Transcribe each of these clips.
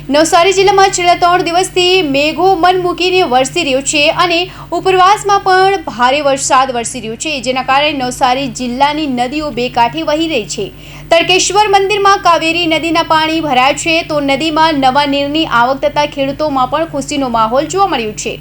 નવસારી જિલ્લામાં છેલ્લા 3 દિવસથી મેઘો મન મૂકીને વરસી રહ્યો છે અને ઉપરવાસમાં પણ ભારે વરસાદ વરસી રહ્યો છે, જેના કારણે નવસારી જિલ્લાની નદીઓ બે કાંઠે વહી રહી છે। તડકેશ્વર મંદિરમાં કાવેરી નદીના પાણી ભરાય છે, તો નદીમાં નવા નીરની આવક થતાં ખેડૂતોમાં પણ ખુશીનો માહોલ જોવા મળ્યો છે।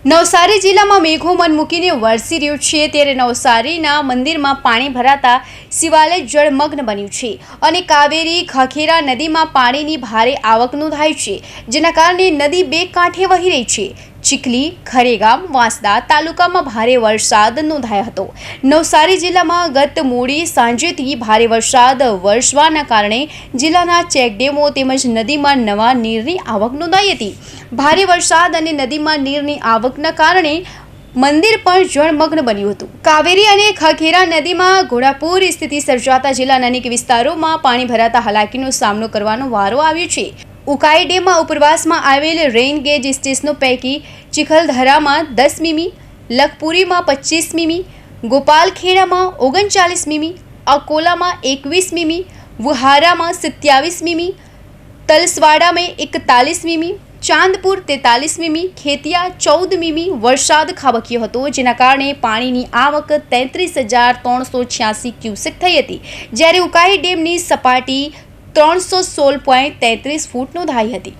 નવસારી જિલ્લામાં મેઘો મન મૂકીને વરસી રહ્યું છે, ત્યારે નવસારીના મંદિરમાં પાણી ભરાતા શિવાલય જળમગ્ન બન્યું છે અને કાવેરી ખખેરા નદીમાં પાણીની ભારે આવક નોંધાઈ છે, જેના કારણે નદી બે કાંઠે વહી રહી છે। ચીખલી, ખરેગામ, વાંસદા તાલુકામાં ભારે વરસાદ નોંધાયો હતો। નવસારી જિલ્લામાં ગત મોડી સાંજેથી ભારે વરસાદ વરસવાના કારણે જિલ્લાના ચેકડેમો તેમજ નદીમાં નવા નીરની આવક નોંધાઈ હતી। ભારે વરસાદ અને નદીમાં નીરની આવકના કારણે મંદિર પણ જળમગ્ન બન્યું હતું। કાવેરી અને ખખેરા નદીમાં ઘોડાપૂર સ્થિતિ સર્જાતા જિલ્લાના અનેક વિસ્તારોમાં પાણી ભરાતા હાલાકીનો સામનો કરવાનો વારો આવ્યો છે। ઉકાઈ ડેમમાં ઉપરવાસમાં આવેલ રેઇન ગેજ સ્ટેશનો પૈકી ચિખલધરામાં 10 મીમી, લખપુરીમાં 25 મીમી, ગોપાલખેડામાં 39 મીમી, અકોલામાં 21 મીમી, વુહારામાં 27 મીમી, તલસવાડામાં 41 મીમી, ચાંદપુર 43 મીમી, ખેતિયા 14 મીમી વરસાદ ખાબક્યો હતો, જેના કારણે પાણીની આવક 33,386 ક્યુસેક થઈ હતી, જ્યારે ઉકાઈ ડેમની સપાટી 316.33 ફૂટ નોંધાઈ હતી।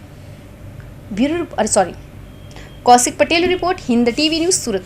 Kaushik Patel report, Hind TV news, Surat.